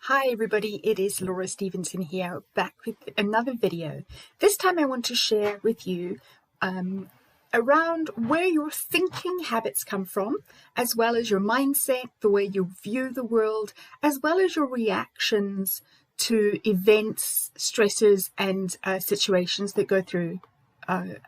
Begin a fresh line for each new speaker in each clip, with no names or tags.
Hi everybody, it is Laura Steventon here, back with another video. This time I want to share with you around where your thinking habits come from, as well as your mindset, the way you view the world, as well as your reactions to events, stresses and situations that go through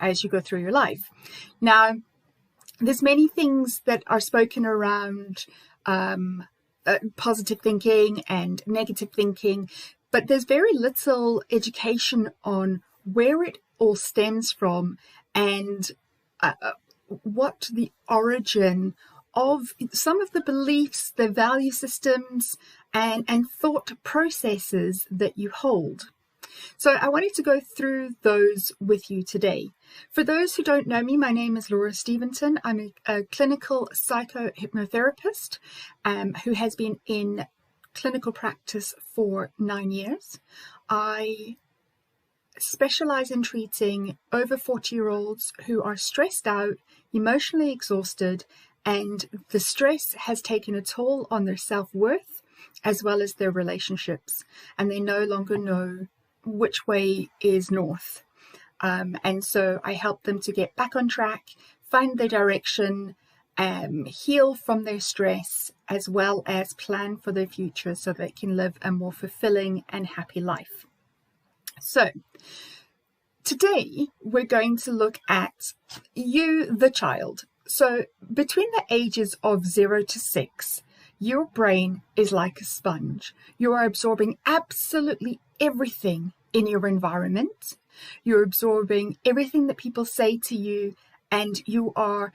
as you go through your life. Now, there's many things that are spoken around positive thinking and negative thinking, but there's very little education on where it all stems from and what the origin of some of the beliefs, the value systems and thought processes that you hold. So I wanted to go through those with you today. For those who don't know me, my name is Laura Steventon. I'm a clinical hypnotherapist who has been in clinical practice for 9 years. I specialize in treating over 40-year-olds who are stressed out, emotionally exhausted, and the stress has taken a toll on their self-worth as well as their relationships, and they no longer know which way is north. And so I help them to get back on track, find their direction, heal from their stress, as well as plan for their future so they can live a more fulfilling and happy life. So today we're going to look at you, the child. So between the ages of 0 to 6, your brain is like a sponge. You are absorbing absolutely everything in your environment. You're absorbing everything that people say to you, and you are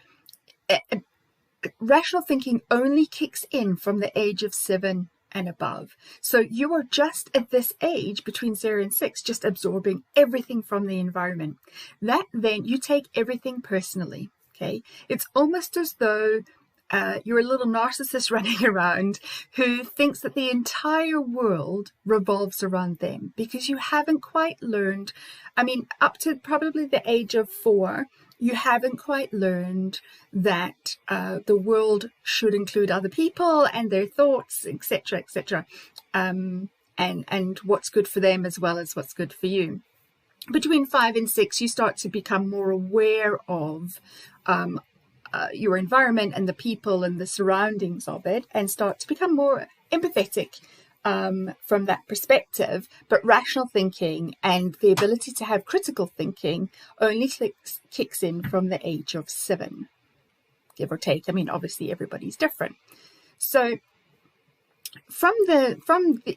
rational thinking only kicks in from the age of 7 and above. So you are just at this age between 0 and 6, just absorbing everything from the environment. That then you take everything personally. Okay, it's almost as though you're a little narcissist running around who thinks that the entire world revolves around them, because you haven't quite learned, up to probably the age of 4, you haven't quite learned that the world should include other people and their thoughts, etc., etc., and what's good for them as well as what's good for you. Between 5 and 6, you start to become more aware of your environment and the people and the surroundings of it, and start to become more empathetic from that perspective. But rational thinking and the ability to have critical thinking only kicks in from the age of 7, give or take. Obviously everybody's different. So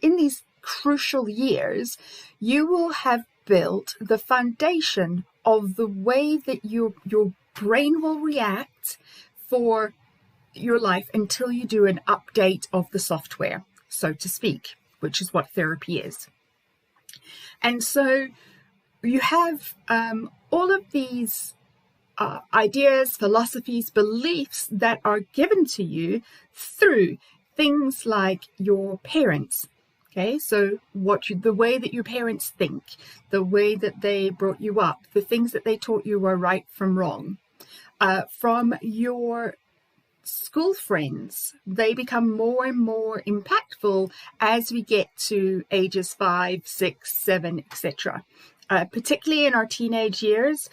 in these crucial years, you will have built the foundation of the way that your brain will react for your life until you do an update of the software, so to speak, which is what therapy is. And so you have all of these ideas, philosophies, beliefs that are given to you through things like your parents. Okay, so the way that your parents think, the way that they brought you up, the things that they taught you were right from wrong. From your school friends, they become more and more impactful as we get to ages 5, 6, 7, etc. Particularly in our teenage years,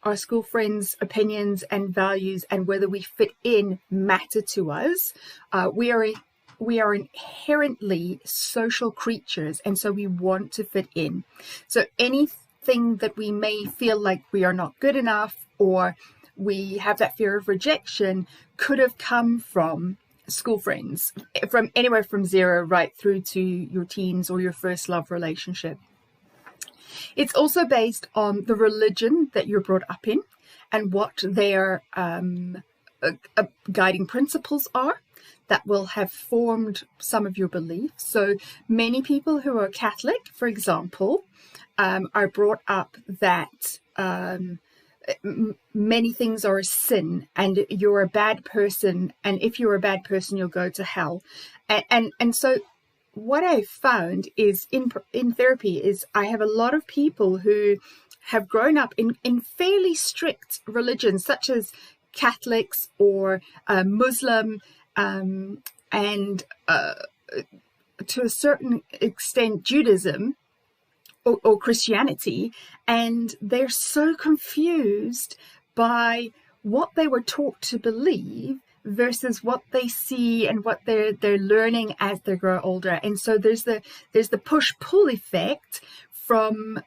our school friends' opinions and values and whether we fit in matter to us. We are inherently social creatures, and so we want to fit in. So anything that we may feel like we are not good enough, or we have that fear of rejection, could have come from school friends, from anywhere from 0 right through to your teens or your first love relationship. It's also based on the religion that you're brought up in and what their guiding principles are that will have formed some of your beliefs. So many people who are Catholic, for example, are brought up that many things are a sin and you're a bad person, and if you're a bad person you'll go to hell. And so what I found is in therapy is I have a lot of people who have grown up in fairly strict religions, such as Catholics or Muslim, and to a certain extent, Judaism or Christianity, and they're so confused by what they were taught to believe versus what they see and what they're learning as they grow older. And so there's the push-pull effect from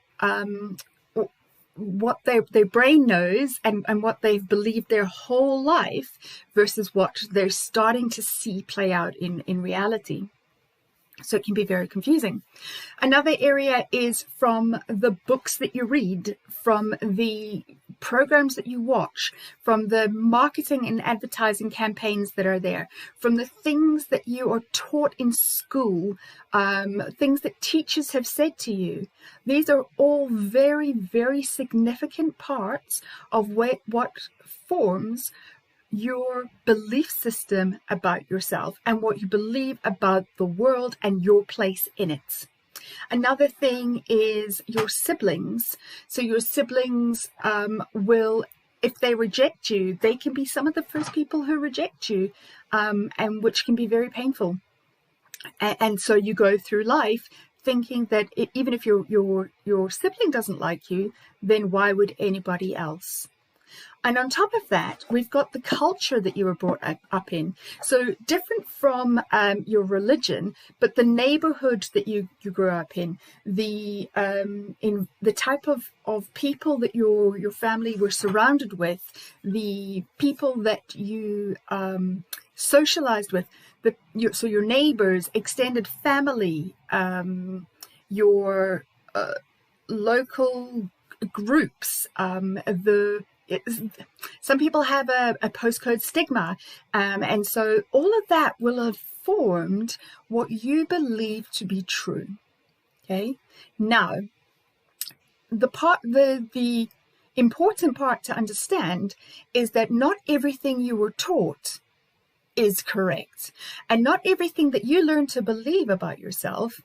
what their brain knows and what they've believed their whole life versus what they're starting to see play out in reality. So it can be very confusing. Another area is from the books that you read, from the programs that you watch, from the marketing and advertising campaigns that are there, from the things that you are taught in school, things that teachers have said to you. These are all very, very significant parts of what forms your belief system about yourself and what you believe about the world and your place in it. Another thing is your siblings. So your siblings will, if they reject you, they can be some of the first people who reject you, and which can be very painful. And so you go through life thinking that even if your sibling doesn't like you, then why would anybody else? And on top of that, we've got the culture that you were brought up in. So different from your religion, but the neighborhood that you grew up in the type of people that your family were surrounded with, the people that you socialized with, so your neighbors, extended family, your local groups, some people have a postcode stigma, and so all of that will have formed what you believe to be true. Okay, now the important part to understand is that not everything you were taught is correct, and not everything that you learn to believe about yourself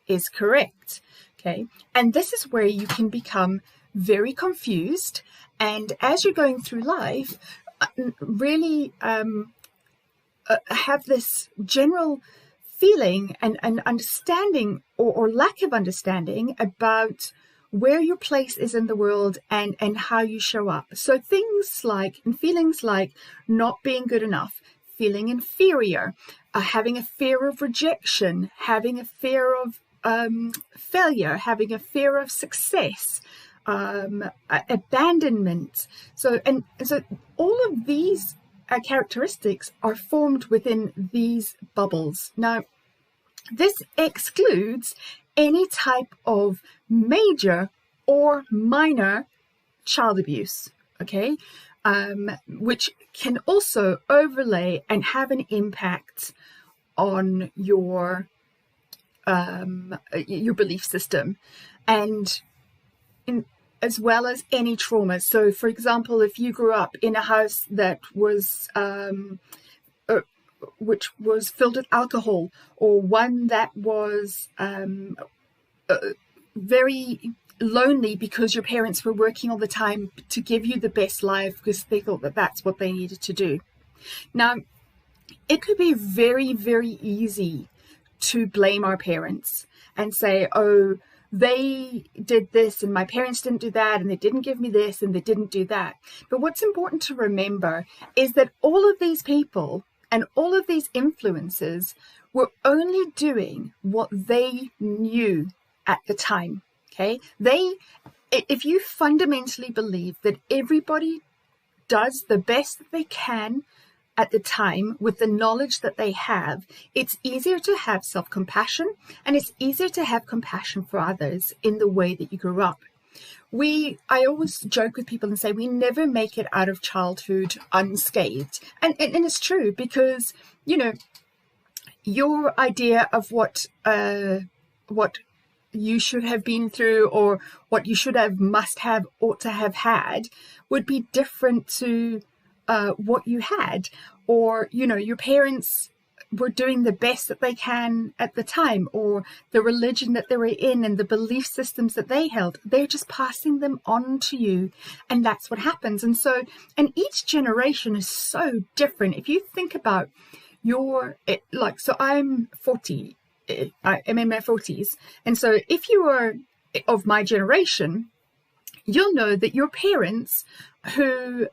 is correct. Okay, and this is where you can become very confused, and as you're going through life, really have this general feeling and understanding or lack of understanding about where your place is in the world and how you show up. So things like and feelings like not being good enough, feeling inferior, having a fear of rejection, having a fear of failure, having a fear of success, abandonment. So all of these characteristics are formed within these bubbles. Now, this excludes any type of major or minor child abuse, okay, which can also overlay and have an impact on your belief system, and as well as any trauma. So, for example, if you grew up in a house that was which was filled with alcohol, or one that was very lonely because your parents were working all the time to give you the best life because they thought that that's what they needed to do. Now, it could be very, very easy to blame our parents and say, oh, they did this and my parents didn't do that, and they didn't give me this and they didn't do that. But what's important to remember is that all of these people and all of these influences were only doing what they knew at the time. Okay, if you fundamentally believe that everybody does the best that they can at the time with the knowledge that they have, it's easier to have self-compassion, and it's easier to have compassion for others in the way that you grew up. I always joke with people and say we never make it out of childhood unscathed. And it's true, because, you know, your idea of what you should have been through, or what you should have, must have, ought to have had, would be different to what you had. Or, you know, your parents were doing the best that they can at the time, or the religion that they were in and the belief systems that they held, they're just passing them on to you, and that's what happens. And each generation is so different. If you think about so I'm 40, I'm in my 40s. And so if you are of my generation, you'll know that your parents whose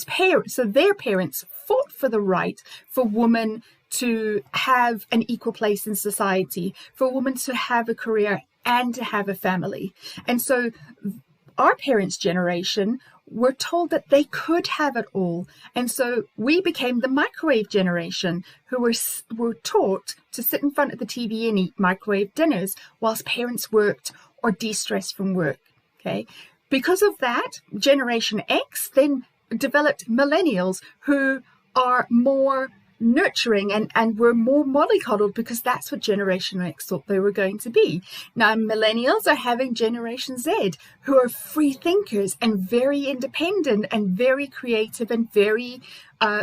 parents, so their parents fought for the right for women to have an equal place in society, for women to have a career and to have a family. And so our parents' generation were told that they could have it all. And so we became the microwave generation who were taught to sit in front of the TV and eat microwave dinners whilst parents worked or de-stressed from work. Okay. Because of that, Generation X then developed millennials who are more nurturing and were more mollycoddled, because that's what Generation X thought they were going to be. Now millennials are having Generation Z, who are free thinkers and very independent and very creative and very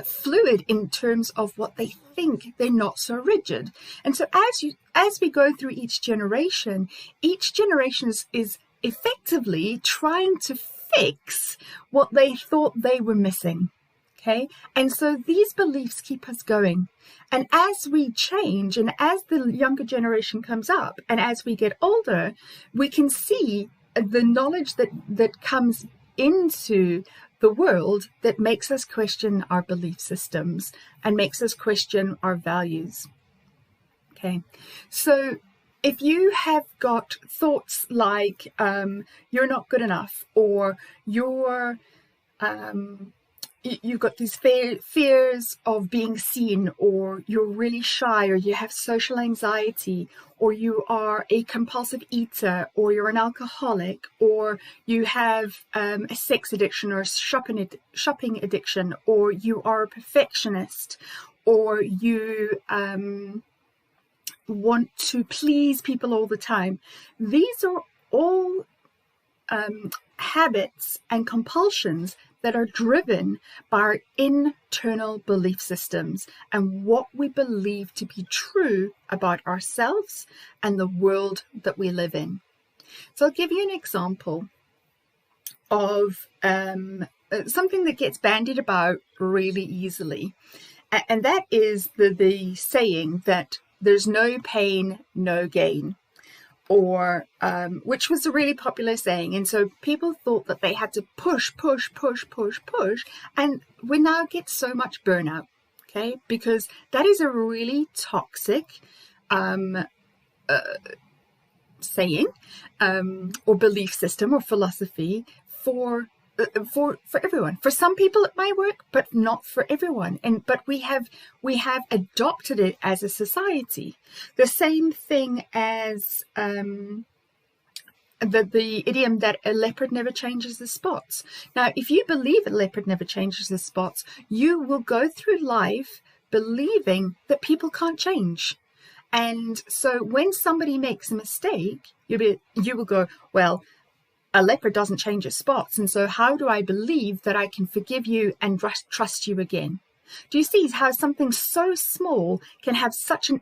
fluid in terms of what they think. They're not so rigid. And so as we go through each generation is effectively trying to fix what they thought they were missing. Okay, and so these beliefs keep us going. And as we change, and as the younger generation comes up, and as we get older, we can see the knowledge that comes into the world that makes us question our belief systems and makes us question our values. Okay, so if you have got thoughts like you're not good enough, or you've got these fears of being seen, or you're really shy, or you have social anxiety, or you are a compulsive eater, or you're an alcoholic, or you have a sex addiction or shopping addiction, or you are a perfectionist, or you want to please people all the time. These are all habits and compulsions that are driven by our internal belief systems and what we believe to be true about ourselves and the world that we live in. So I'll give you an example of something that gets bandied about really easily. And that is the saying that there's no pain, no gain. Or which was a really popular saying. And so people thought that they had to push, and we now get so much burnout, okay? Because that is a really toxic saying or belief system or philosophy for everyone. For some people it might work, but not for everyone. But we have adopted it as a society. The same thing as the idiom that a leopard never changes the spots. Now, if you believe a leopard never changes the spots, you will go through life believing that people can't change. And so when somebody makes a mistake, you will go, well, a leopard doesn't change its spots, and so how do I believe that I can forgive you and trust you again? Do you see how something so small can have such a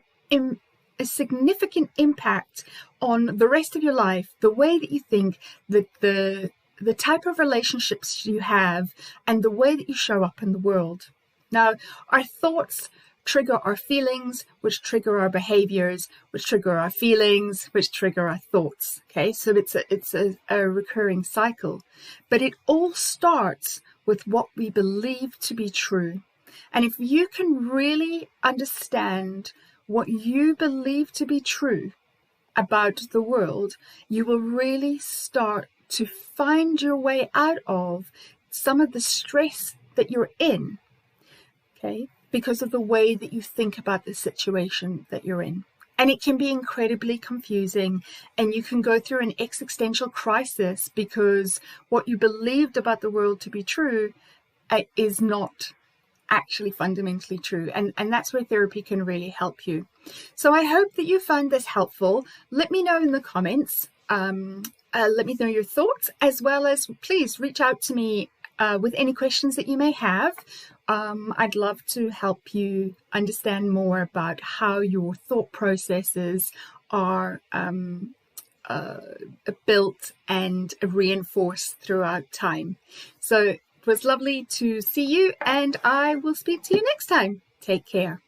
significant impact on the rest of your life, the way that you think, the type of relationships you have, and the way that you show up in the world? Now, our thoughts trigger our feelings, which trigger our behaviors, which trigger our feelings, which trigger our thoughts. Okay, so it's a recurring cycle, but it all starts with what we believe to be true. And if you can really understand what you believe to be true about the world, you will really start to find your way out of some of the stress that you're in. Okay, because of the way that you think about the situation that you're in. And it can be incredibly confusing, and you can go through an existential crisis because what you believed about the world to be true is not actually fundamentally true. And that's where therapy can really help you. So I hope that you found this helpful. Let me know in the comments. Let me know your thoughts, as well as please reach out to me with any questions that you may have. I'd love to help you understand more about how your thought processes are built and reinforced throughout time. So it was lovely to see you, and I will speak to you next time. Take care.